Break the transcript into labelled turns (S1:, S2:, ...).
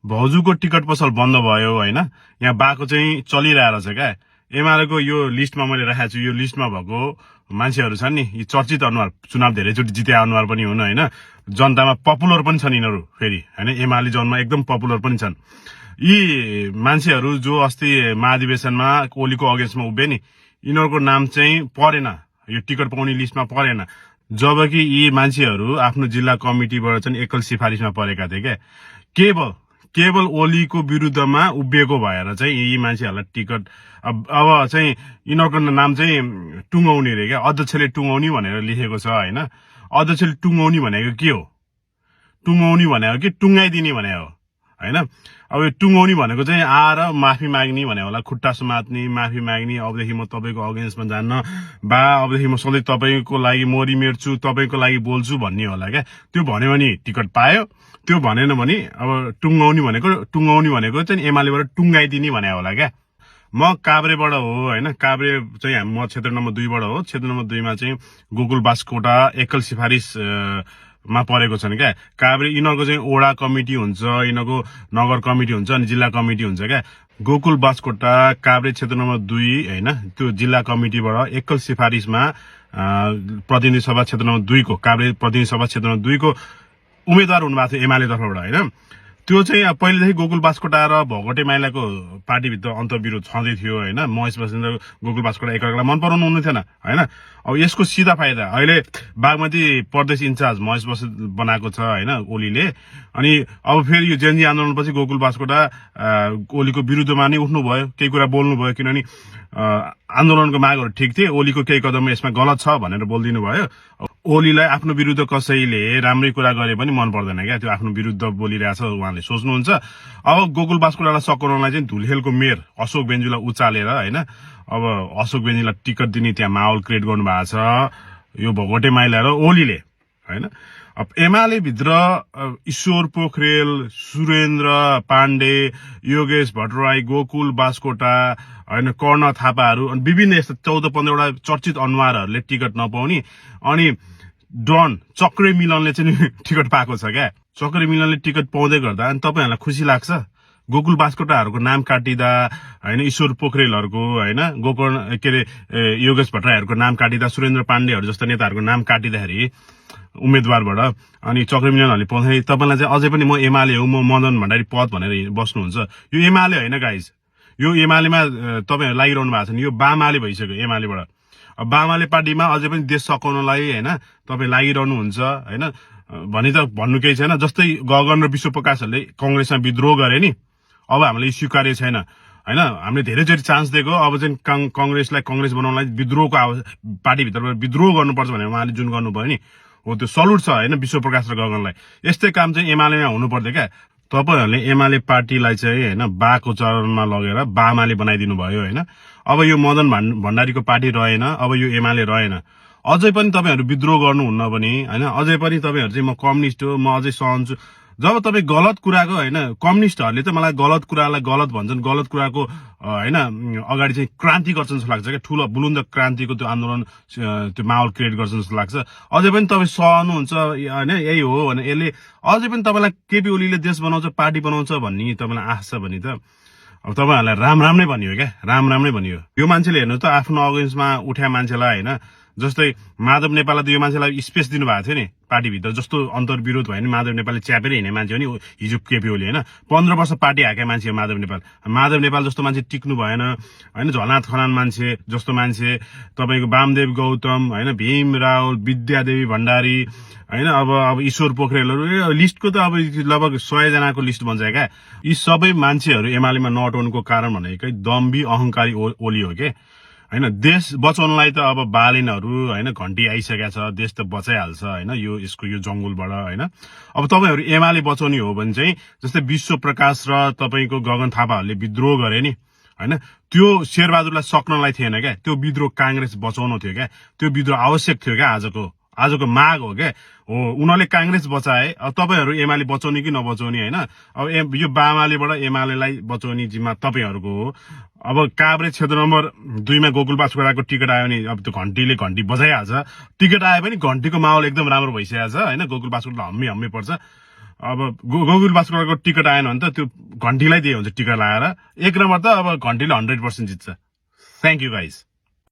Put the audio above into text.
S1: भाउजूको ticket पसल बन्द भयो होइन, यहाँ बाको चाहिँ चलिरहेको छ क्या। एमालेको यो लिस्टमा मैले राखेको छु, यो लिस्टमा भएको मान्छेहरू छन् नि, यी चर्चित अनुहार, चुनाव धेरैचोटि जिते अनुहार पनि हुन् होइन, जनतामा पपुलर पनि छन् यिनीहरू फेरि होइन, एमाले जनमा एकदम पपुलर पनि छन्। यी मान्छेहरू जो अस्ति महाधिवेशनमा ओलीको अगेन्स्टमा उभिए नि, यिनीहरूको नाम चाहिँ परेन, यो टिकट पाउने लिस्टमा परेन, जबकि यी मान्छेहरू आफ्नो जिल्ला कमिटीबाट चाहिँ एकल सिफारिसमा परेका थिए क्या। केवल ओलीको विरुद्धमा उभिएको भएर चाहिँ यी मान्छेहरूलाई टिकट अब चाहिँ यिनीहरूको नाम चाहिँ टुङ्गाउने रे क्या, अध्यक्षले टुङ्गाउने भनेर लेखेको छ होइन। अध्यक्षले टुङ्गाउने भनेको के हो? टुङ्गाउने भनेको के टुङ्गाइदिने भने हो होइन। अब यो टुङ्गाउने भनेको चाहिँ आएर माफी माग्ने भने होला, खुट्टा समात्ने, माफी माग्ने, अबदेखि म तपाईँको अगेन्स्टमा जान्न बा अबदेखि म सधैँ तपाईँको लागि मरि मेर्छु, तपाईँको लागि बोल्छु भन्ने होला क्या। त्यो भन्यो भने टिकट पायो, त्यो भनेन भने अब टुङ्गाउने भनेको चाहिँ एमालेबाट टुङ्गाइदिने भने होला क्या। म काभ्रेबाट हो होइन, काभ्रे चाहिँ म क्षेत्र नम्बर 2बाट हो। क्षेत्र नम्बर 2मा चाहिँ गोकुल बास्कोटा एकल सिफारिस मा परेको छन् क्या। काभ्रे यिनीहरूको चाहिँ ओडा कमिटी हुन्छ, यिनीहरूको नगर कमिटी हुन्छ अनि जिल्ला कमिटी हुन्छ क्या। गोकुल बास्कोटा काभ्रे क्षेत्र नम्बर 2 होइन, त्यो जिल्ला कमिटीबाट एकल सिफारिसमा प्रतिनिधि सभा क्षेत्र नम्बर 2 को, काभ्रे प्रतिनिधि सभा क्षेत्र नम्बर 2 को उम्मेद्वार हुनुभएको थियो एमाले तर्फबाट होइन। त्यो चाहिँ पहिलेदेखि गोकुल बास्कोटा र भगटे माइलाको पार्टीभित्र अन्तर्विरोध छँदै थियो होइन। महेश बस्नेत गोकुल बास्कोटा एकअर्कालाई मन पराउनु हुने थिएन होइन। अब यसको सिधा फाइदा अहिले बागमती प्रदेश इन्चार्ज महेश बस्नेत बनाएको छ होइन ओलीले। अनि अब फेरि यो जेनजी आन्दोलनपछि गोकुल बास्कोटा ओलीको विरुद्धमा नै उठ्नु भयो, केही कुरा बोल्नु भयो, किनभने आन्दोलनको मागहरू ठिक थिए, ओलीको केही कदम यसमा गलत छ भनेर बोलिदिनु भयो। ओलीलाई आफ्नो विरुद्ध कसैले राम्रै कुरा गरे पनि मन पर्दैन क्या, त्यो आफ्नो विरुद्ध बोलिरहेछ उहाँले सोच्नुहुन्छ। अब गोकुल बास्कोटालाई सकाउनलाई चाहिँ धुलिखेलको मेयर अशोक बेन्जुलाई उचालेर होइन, अब अशोक बेन्जुलाई टिकट दिने त्यहाँ माहौल क्रिएट गर्नु भएको छ यो भगटे माइला र ओलीले होइन। अब एमाले भित्र ईश्वर पोखरेल, सुरेन्द्र पाण्डे, योगेश भट्टराई, गोकुल बास्कोटा होइन, कर्ण थापाहरू अनि विभिन्न यस्ता 14-15वटा चर्चित अनुहारहरूले टिकट नपाउने अनि डन चक्रे मिलनले चाहिँ टिकट पाएको छ क्या। चक्रे मिलनले टिकट पाउँदै गर्दा अनि तपाईँहरूलाई खुसी लाग्छ? गोकुल बास्कोटाहरूको नाम काटिँदा होइन, ईश्वर पोखरेलहरूको होइन, गोकर्ण के अरे योगेश भट्टराईहरूको नाम काटिँदा, सुरेन्द्र पाण्डेहरू जस्ता नेताहरूको नाम काटिँदाखेरि उम्मेद्वारबाट अनि चक्रे मिलनहरूले पाउँदाखेरि तपाईँलाई चाहिँ अझै पनि म एमाले हो, म मदन भण्डारी पद भनेर बस्नुहुन्छ। यो एमाले होइन गाइज, यो एमालेमा तपाईँहरू लागिरहनु भएको छ नि, यो बामाले भइसक्यो एमालेबाट। अब बामाले पार्टीमा अझै पनि देश सकाउनलाई होइन तपाईँ लागिरहनुहुन्छ होइन भने त भन्नु केही छैन। जस्तै गगन र विश्वप्रकाशहरूले काङ्ग्रेसमा विद्रोह गरे नि, अब हामीले स्वीकार्य छैन होइन, हामीले धेरैचोटि चान्स दिएको। अब चाहिँ काङ्ग्रेसलाई काङ्ग्रेस बनाउनलाई विद्रोहको पार्टीभित्रबाट विद्रोह गर्नुपर्छ भनेर उहाँले जुन गर्नुभयो नि, हो त्यो सल्युट छ होइन विश्वप्रकाश र गगनलाई। यस्तै काम चाहिँ एमालेमा हुनु पर्थ्यो क्या। तपाईँहरूले एमाले पार्टीलाई चाहिँ होइन बाको चरणमा लगेर बामाले बनाइदिनु भयो होइन। अब यो मदन भण्डारीको पार्टी रहेन, अब यो एमाले रहेन। अझै पनि तपाईँहरू विद्रोह गर्नुहुन्न भने होइन, अझै पनि तपाईँहरू चाहिँ म कम्युनिस्ट हो, म अझै सहन्छु। जब तपाईँ गलत कुराको होइन, कम्युनिस्टहरूले चाहिँ मलाई गलत कुरालाई गलत भन्छन्, गलत कुराको होइन अगाडि चाहिँ क्रान्ति गर्छन् जस्तो लाग्छ क्या, ठुलो बुलुन्द क्रान्तिको त्यो आन्दोलन त्यो माहौल क्रिएट गर्छ जस्तो लाग्छ। अझै पनि तपाईँ सहनुहुन्छ होइन, यही हो भने यसले अझै पनि तपाईँलाई केपी ओलीले देश बनाउँछ, पार्टी बनाउँछ भन्ने तपाईँलाई आश छ भने त अब तपाईँहरूलाई राम नै भनियो क्या, राम नै भनियो। यो मान्छेले हेर्नु त आफ्नो अगेन्स्टमा उठ्या मान्छेलाई होइन, जस्तै माधव नेपाललाई त यो मान्छेलाई स्पेस दिनुभएको थियो नि पार्टीभित्र, जस्तो अन्तर्विरोध भयो नि माधव नेपालले च्यापेर हिँड्ने मान्छे हो नि हिजो केपी ओली होइन। 15 वर्ष पार्टी हाके मान्छे हो माधव नेपाल। माधव नेपाल जस्तो मान्छे टिक्नु भएन होइन, झलनाथ खनाल मान्छे जस्तो मान्छे, तपाईँको वामदेव गौतम होइन, भीम रावल, विद्यादेवी भण्डारी होइन, अब ईश्वर पोखरेलहरू, यो लिस्टको त अब लगभग 100 जनाको लिस्ट बन्छ क्या। यी सबै मान्छेहरू एमालेमा नअटाउनुको कारण भनेकै दम्बी अहंकारी ओली हो के होइन। देश बचाउनलाई त अब बालेनहरू होइन घन्टी आइसकेको छ, देश त बचाइहाल्छ होइन यो यसको यो जंगलबाट होइन। अब तपाईँहरू एमाले बचाउने हो भने चाहिँ जस्तै विश्वप्रकाश र तपाईँको गगन थापाहरूले विद्रोह गरे नि होइन, त्यो शेरबहादुरलाई सक्नलाई थिएन क्या, त्यो विद्रोह काङ्ग्रेस बचाउनु थियो क्या, त्यो विद्रोह आवश्यक थियो क्या, आजको माग हो क्या हो। उनीहरूले काङ्ग्रेस बचाए, अब तपाईँहरू एमाले बचाउने कि नबचाउने होइन। अब यो बामालेबाट एमालेलाई बचाउने जिम्मा तपाईँहरूको हो। अब काभ्रे क्षेत्र नम्बर 2मा गोकुल बास्कोटाको टिकट आयो भने अब त्यो घन्टीले घन्टी बजाइहाल्छ। टिकट आयो भने घन्टीको माहौल एकदम राम्रो भइसकेको छ होइन, गोकुल बास्कोटा हम्मी पर्छ। अब गोकुल बास्कोटाको टिकट आएन भने त त्यो घन्टीलाई दिए हुन्छ टिकट लगाएर 1 नम्बर त अब घन्टीले 100% जित्छ थ्याङ्क यू गाइज